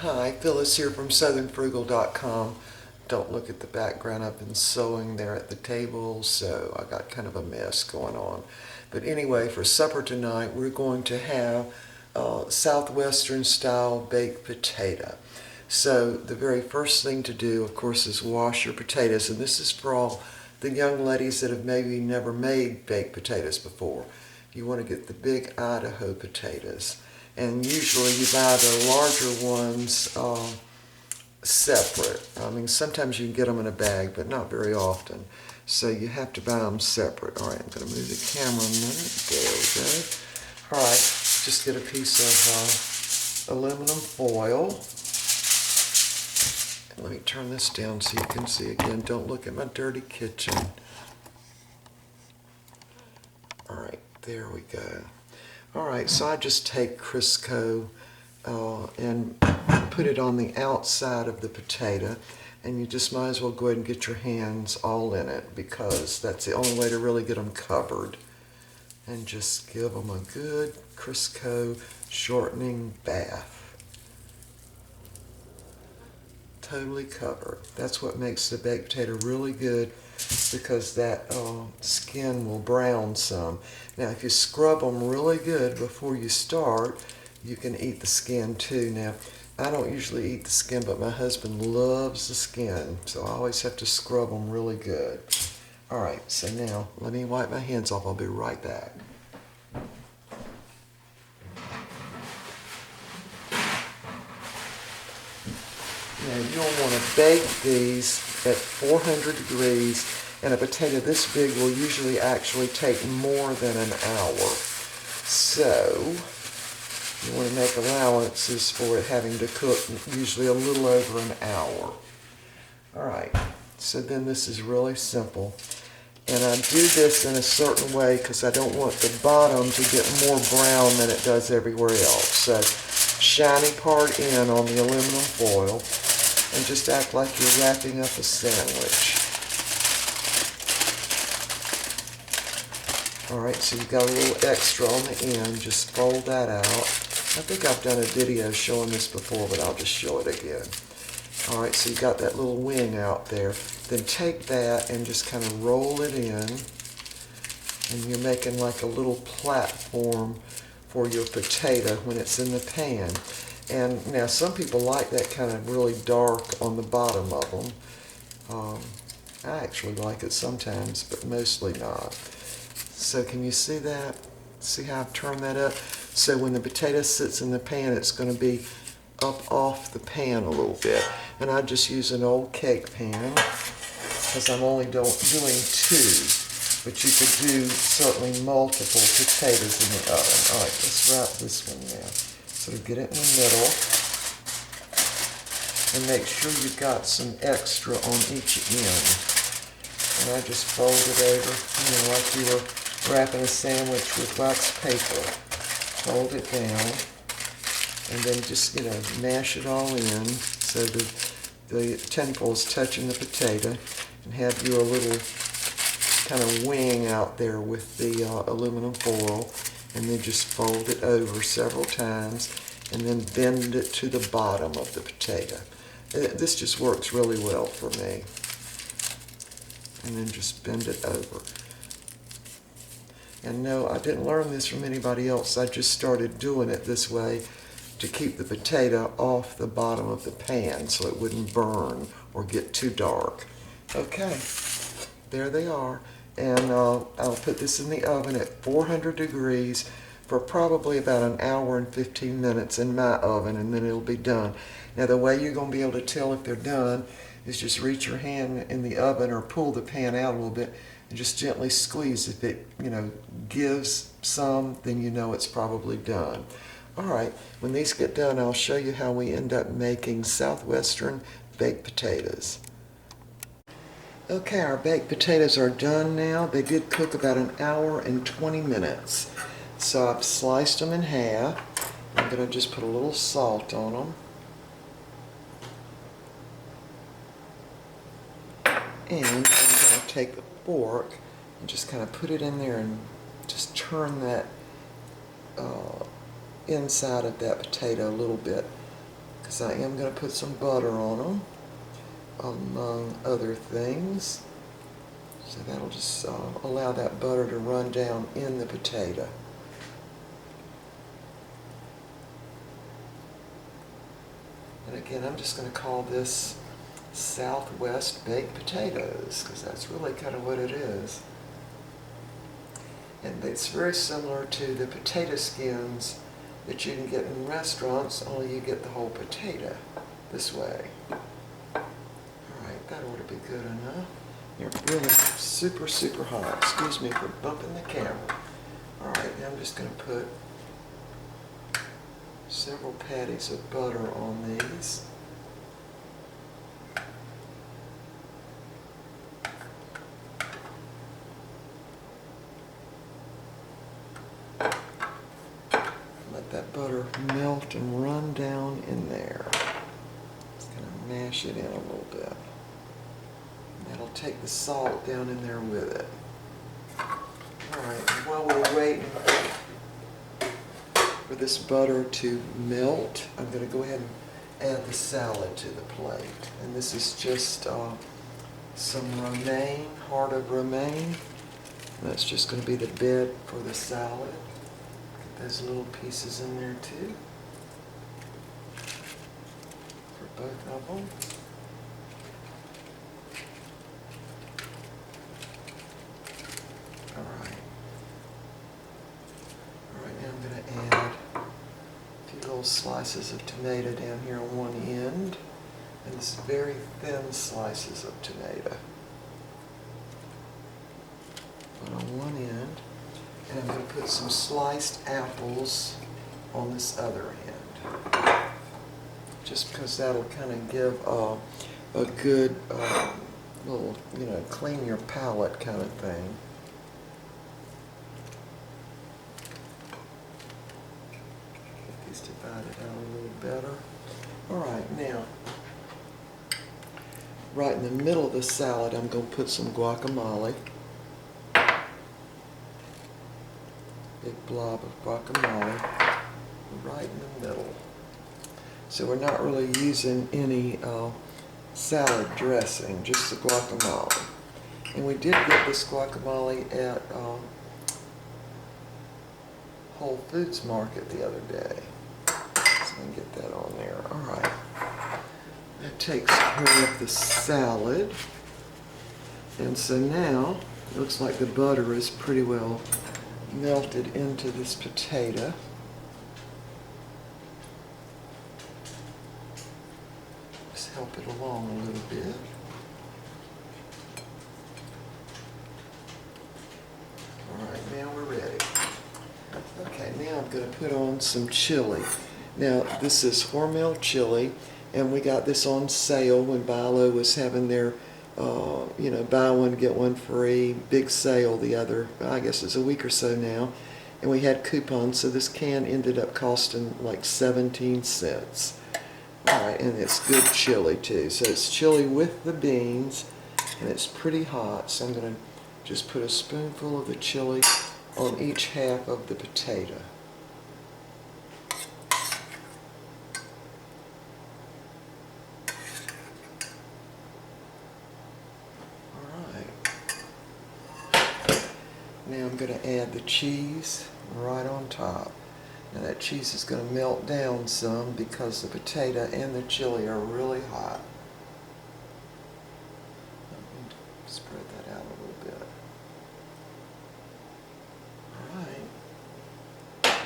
Hi, Phyllis here from southernfrugal.com. Don't look at the background. I've been sewing there at the table, so I got kind of a mess going on. But anyway, for supper tonight, we're going to have Southwestern style baked potato. So the very first thing to do, of course, is wash your potatoes. And this is for all the young ladies that have maybe never made baked potatoes before. You want to get the big Idaho potatoes. And usually you buy the larger ones separate. I mean, sometimes you can get them in a bag, but not very often. So you have to buy them separate. All right, I'm going to move the camera a minute. There we go. All right, just get a piece of aluminum foil. And let me turn this down so you can see again. Don't look at my dirty kitchen. All right, there we go. All right, so I just take Crisco and put it on the outside of the potato, and you just might as well go ahead and get your hands all in it because that's the only way to really get them covered. And just give them a good Crisco shortening bath. Totally covered. That's what makes the baked potato really good, because that skin will brown some. Now, if you scrub them really good before you start, you can eat the skin too. Now, I don't usually eat the skin, but my husband loves the skin, so I always have to scrub them really good. All right, so now let me wipe my hands off. I'll be right back. Now, you'll want to bake these at 400 degrees, and a potato this big will usually actually take more than an hour. So, you want to make allowances for it having to cook usually a little over an hour. Alright, so then this is really simple. And I do this in a certain way because I don't want the bottom to get more brown than it does everywhere else. So, shiny part in on the aluminum foil, and just act like you're wrapping up a sandwich. Alright, so you've got a little extra on the end. Just fold that out. I think I've done a video showing this before, but I'll just show it again. Alright, so you've got that little wing out there. Then take that and just kind of roll it in. And you're making like a little platform for your potato when it's in the pan. And now some people like that kind of really dark on the bottom of them. I actually like it sometimes, but mostly not. So can you see that? See how I've turned that up? So when the potato sits in the pan, it's going to be up off the pan a little bit. And I just use an old cake pan because I'm only doing two. But you could do certainly multiple potatoes in the oven. All right, let's wrap this one now. So get it in the middle. And make sure you've got some extra on each end. And I just fold it over, like you were wrapping a sandwich with wax paper. Fold it down, and then just, mash it all in so the tentacles touching the potato, and have you a little kind of wing out there with the aluminum foil, and then just fold it over several times, and then bend it to the bottom of the potato. This just works really well for me. And then just bend it over. And no, I didn't learn this from anybody else. I just started doing it this way to keep the potato off the bottom of the pan so it wouldn't burn or get too dark. Okay, there they are. And I'll put this in the oven at 400 degrees for probably about an hour and 15 minutes in my oven, and then it'll be done. Now, the way you're going to be able to tell if they're done is just reach your hand in the oven or pull the pan out a little bit and just gently squeeze. If it, gives some, then you know it's probably done. All right, when these get done, I'll show you how we end up making Southwestern baked potatoes. Okay, our baked potatoes are done now. They did cook about an hour and 20 minutes. So I've sliced them in half. I'm going to just put a little salt on them. And I'm going to take the fork and just kind of put it in there and just turn that inside of that potato a little bit because I am going to put some butter on them, among other things. So that'll just allow that butter to run down in the potato. And again, I'm just going to call this Southwest baked potatoes, because that's really kind of what it is. And it's very similar to the potato skins that you can get in restaurants, only you get the whole potato this way. Alright, that ought to be good enough. You're really super, super hot. Excuse me for bumping the camera. Alright, now I'm just going to put several patties of butter on these. Let that butter melt and run down in there. Just going to mash it in a little bit. That'll take the salt down in there with it. Alright, while we're waiting for this butter to melt, I'm going to go ahead and add the salad to the plate. And this is just some romaine, heart of romaine. That's just going to be the bed for the salad. Get those little pieces in there too, for both of them. Alright, now I'm going to add a few little slices of tomato down here on one end, and this very thin slices of tomato. Put on one end, and I'm going to put some sliced apples on this other end, just because that'll kind of give a good little, clean your palate kind of thing. Divide it out a little better. Alright, now, right in the middle of the salad, I'm going to put some guacamole. Big blob of guacamole right in the middle. So we're not really using any salad dressing, just the guacamole. And we did get this guacamole at Whole Foods Market the other day. And get that on there. Alright. That takes care of the salad. And so now, it looks like the butter is pretty well melted into this potato. Just help it along a little bit. Alright, now we're ready. Okay, now I'm going to put on some chili. Now, this is Hormel chili, and we got this on sale when Bilo was having their, buy one, get one free, big sale the other, I guess it's a week or so now. And we had coupons, so this can ended up costing like 17 cents. Alright, and it's good chili too. So it's chili with the beans, and it's pretty hot, so I'm going to just put a spoonful of the chili on each half of the potato. Now I'm going to add the cheese right on top. Now that cheese is going to melt down some because the potato and the chili are really hot. Let me spread that out a little bit. Alright.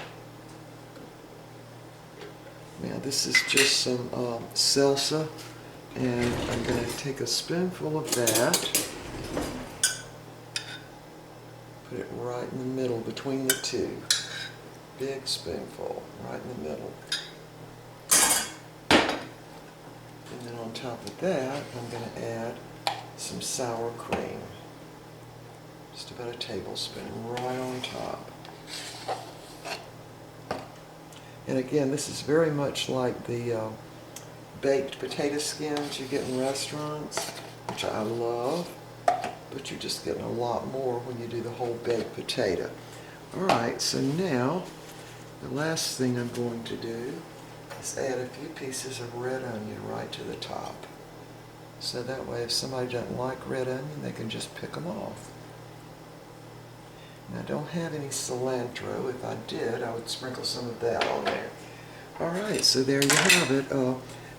Now this is just some salsa, and I'm going to take a spoonful of that. Put it right in the middle between the two. Big spoonful, right in the middle. And then on top of that, I'm going to add some sour cream. Just about a tablespoon right on top. And again, this is very much like the baked potato skins you get in restaurants, which I love. But you're just getting a lot more when you do the whole baked potato. Alright, so now the last thing I'm going to do Let's add a few pieces of red onion right to the top. So that way if somebody doesn't like red onion, they can just pick them off. And I don't have any cilantro. If I did, I would sprinkle some of that on there. Alright, so there you have it.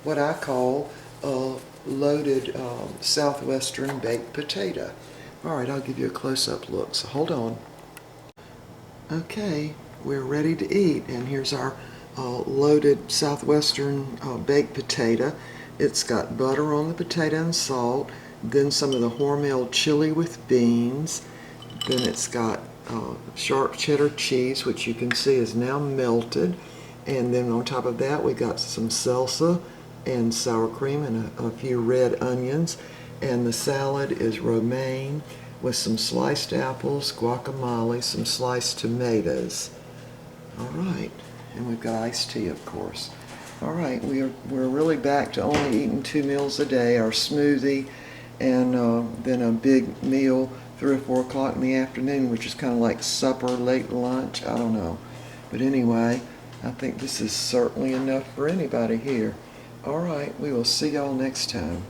What I call a loaded Southwestern baked potato. Alright, I'll give you a close-up look, so hold on. Okay, we're ready to eat, and here's our loaded Southwestern baked potato. It's got butter on the potato and salt, then some of the Hormel chili with beans, then it's got sharp cheddar cheese, which you can see is now melted, and then on top of that we got some salsa and sour cream and a few red onions, and the salad is romaine with some sliced apples, guacamole, some sliced tomatoes. Alright, and we've got iced tea, of course. Alright, we're really back to only eating 2 meals a day, our smoothie, and then a big meal 3 or 4 o'clock in the afternoon, which is kind of like supper, late lunch, I don't know. But anyway, I think this is certainly enough for anybody here. Alright, we will see y'all next time.